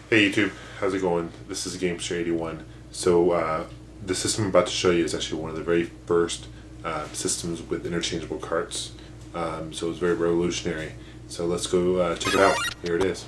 Hey YouTube, how's it going? This is Gamester81. So the system I'm about to show you is actually one of the very first systems with interchangeable carts. So it's very revolutionary. So let's go check it out. Here it is.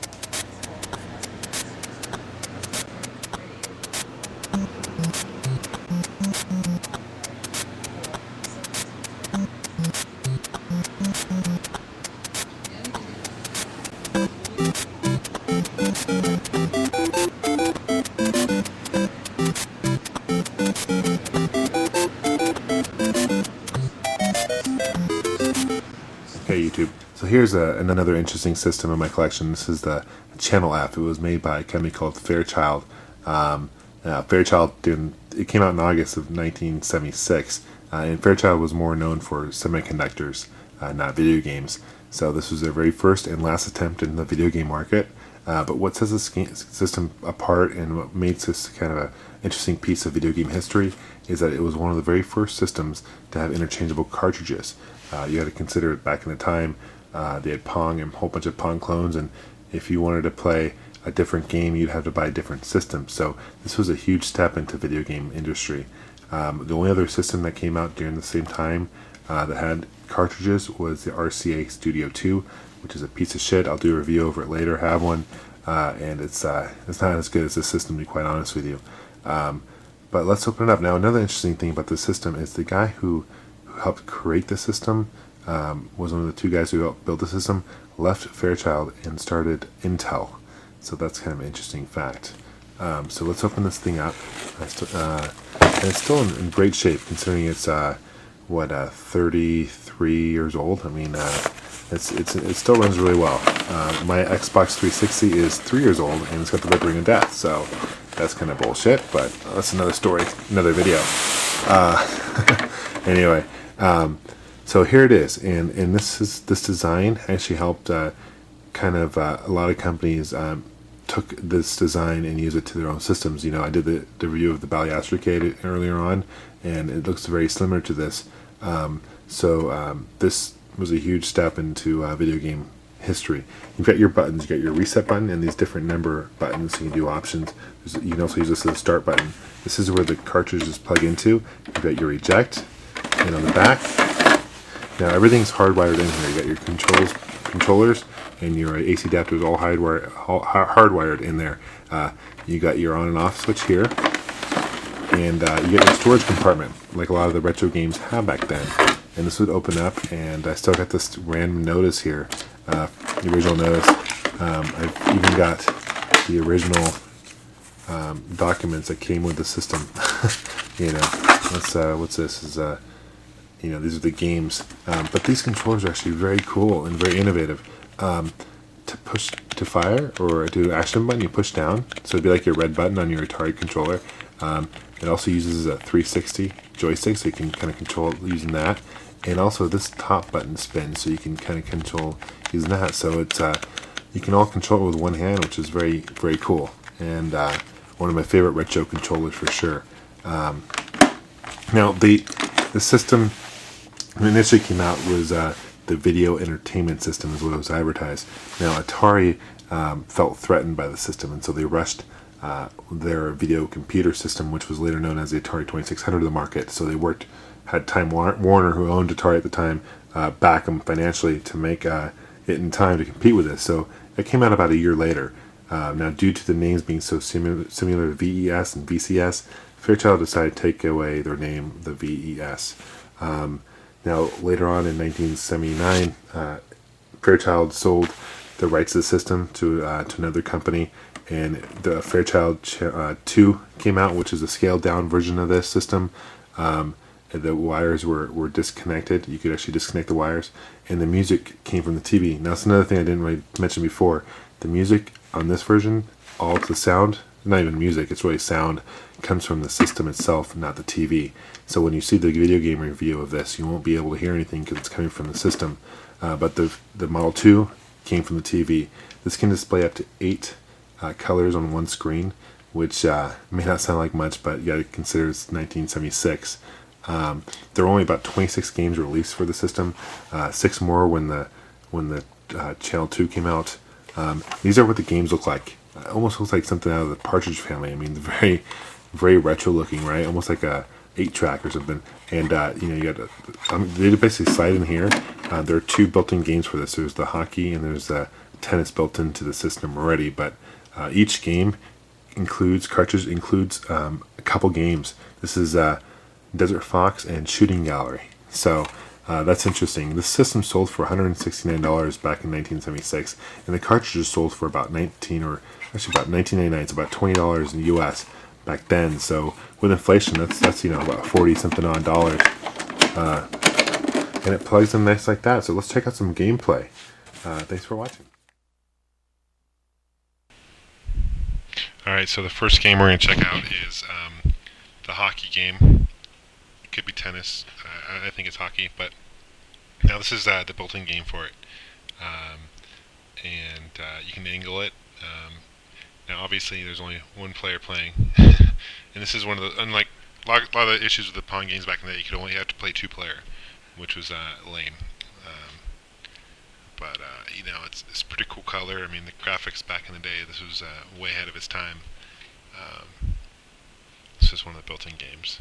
Okay, YouTube. So here's another interesting system in my collection. This is the Channel F. It was made by a company called Fairchild. Fairchild, it came out in August of 1976, and Fairchild was more known for semiconductors, not video games. So this was their very first and last attempt in the video game market. But what sets this system apart and what makes this kind of an interesting piece of video game history is that it was one of the very first systems to have interchangeable cartridges. You had to consider it back in the time. They had Pong and a whole bunch of Pong clones, and if you wanted to play a different game, you'd have to buy a different system. So this was a huge step into video game industry. The only other system that came out during the same time that had cartridges was the RCA Studio 2, which is a piece of shit. I'll do a review over it later. I have one, and it's not as good as this system, to be quite honest with you. But let's open it up. Now, another interesting thing about this system is the guy who helped create the system, was one of the two guys who helped build the system, left Fairchild and started Intel. So that's kind of an interesting fact. So let's open this thing up. And it's still in great shape, considering it's 33 years old. I mean, it still runs really well. My Xbox 360 is 3 years old, and it's got the red ring of death. So that's kind of bullshit, but that's another story, another video. Anyway, so here it is, and this design actually helped kind of a lot of companies took this design and used it to their own systems. You know, I did the review of the Bally earlier on, and it looks very similar to this. This was a huge step into video game history. You've got your buttons, you got your reset button, and these different number buttons, so you can do options. You can also use this as a start button. This is where the cartridges plug into. You've got your eject, and on the back, now everything's hardwired in here. You got your controllers, and your AC adapters all hardwired in there. You got your on and off switch here, and you get your storage compartment, like a lot of the retro games have back then. And this would open up, and I still got this random notice here, the original notice. I've even got the original documents that came with the system. You know, what's this? Is you know, these are the games, but these controllers are actually very cool and very innovative. To push to fire or to action button, you push down, so it'd be like your red button on your Atari controller. It also uses a 360 joystick, so you can kind of control it using that. And also this top button spins, so you can kind of control using that. So it's you can all control it with one hand, which is very, very cool. And one of my favorite retro controllers for sure. Now the system initially came out was the video entertainment system, is what it was advertised. Now Atari felt threatened by the system, and so they rushed their video computer system, which was later known as the Atari 2600, to the market. So they had Time Warner, who owned Atari at the time, back them financially to make it in time to compete with this. So it came out about a year later. Now, due to the names being so similar to VES and VCS, Fairchild decided to take away their name, the VES. Now, later on in 1979, Fairchild sold the rights to the system to another company, and the Fairchild 2 came out, which is a scaled-down version of this system. The wires were disconnected. You could actually disconnect the wires, and the music came from the TV. Now, that's another thing I didn't really mention before. The music on this version, all the sound, not even music, it's really sound, comes from the system itself, not the TV. So when you see the video game review of this, you won't be able to hear anything because it's coming from the system. But the Model 2 came from the TV. This can display up to 8 colors on one screen, which may not sound like much, but you got to consider it's 1976. There were only about 26 games released for the system. 6 more when the Channel 2 came out. These are what the games look like. Almost looks like something out of the Partridge Family. I mean, very, very retro looking, right? Almost like a 8-track or something. And you got they basically slide in here. There are 2 built-in games for this. There's the hockey and there's the tennis built into the system already. But each game includes a couple games. This is Desert Fox and Shooting Gallery. So that's interesting. This system sold for $169 back in 1976, and the cartridges sold for about $19.99. It's about $20 in the U.S. back then. So with inflation, that's about 40 something odd dollars, and it plugs in nice like that. So let's check out some gameplay. Thanks for watching. All right, so the first game we're going to check out is the hockey game. It could be tennis. I think it's hockey, but now this is the built-in game for it, and you can angle it. Now, obviously, there's only one player playing, and this is one of the unlike a lot of the issues with the Pong games back in the day. You could only have to play 2-player, which was lame. But it's pretty cool color. I mean, the graphics back in the day, this was way ahead of its time. This is one of the built-in games.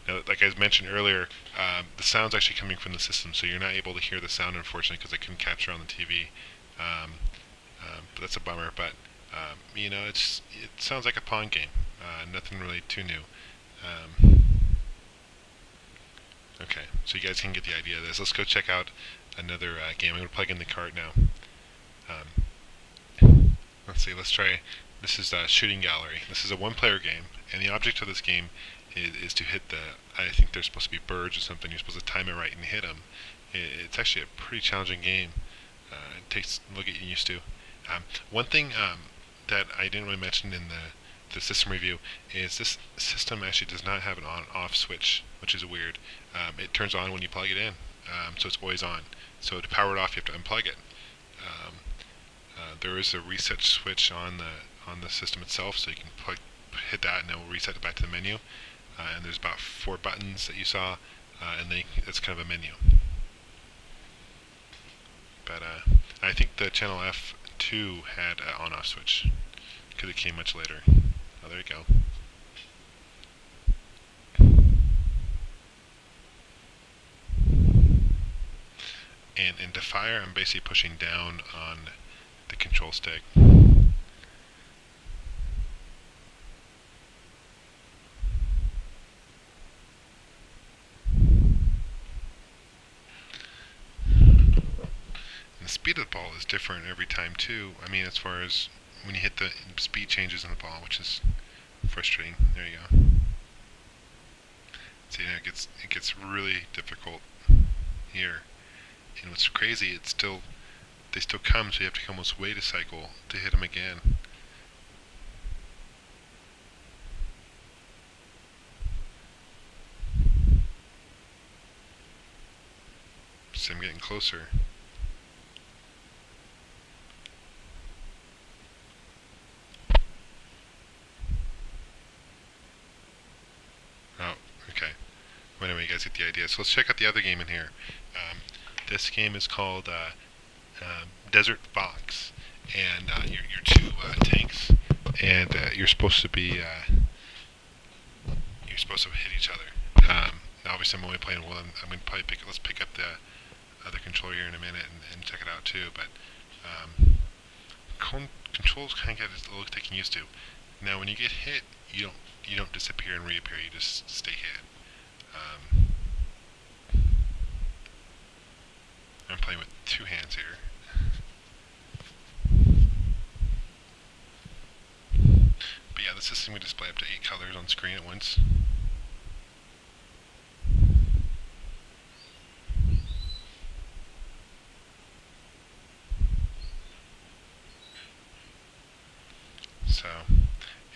Now, like I mentioned earlier, the sound's actually coming from the system, so you're not able to hear the sound, unfortunately, because I couldn't capture on the TV. But that's a bummer. But it sounds like a Pong game. Nothing really too new. Okay, so you guys can get the idea of this. Let's go check out another game. I'm going to plug in the cart now. Let's see, let's try. This is Shooting Gallery. This is a 1-player game, and the object of this game is to hit I think they're supposed to be birds or something. You're supposed to time it right and hit them. It's actually a pretty challenging game. It takes a little getting used to. One thing that I didn't really mention in the system review is this system actually does not have an on-off switch, which is weird. It turns on when you plug it in, so it's always on. So to power it off, you have to unplug it. There is a reset switch on the system itself, so you can hit that and it will reset it back to the menu. And there's about 4 buttons that you saw, and it's kind of a menu. But I think the Channel F2 had an on-off switch because it came much later. Oh, there you go. And to fire, I'm basically pushing down on the control stick. The speed of the ball is different every time too. I mean, as far as when you hit the speed changes in the ball, which is frustrating. There you go. See, it gets really difficult here. And what's crazy, they still come, so you have to almost wait a cycle to hit them again. See, I'm getting closer. Oh, okay. Well, anyway, you guys get the idea. So let's check out the other game in here. This game is called Desert Fox, and you're 2 tanks, and you're supposed to hit each other. Now obviously I'm only playing one. I'm going to let's pick up the other controller here in a minute and check it out too. But controls kind of get a little taken used to. Now when you get hit, you don't disappear and reappear. You just stay hit. I'm playing with 2 hands here. But yeah, the system can display up to 8 colors on screen at once. So,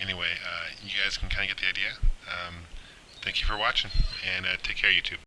anyway, you guys can kind of get the idea. Thank you for watching, and take care, YouTube.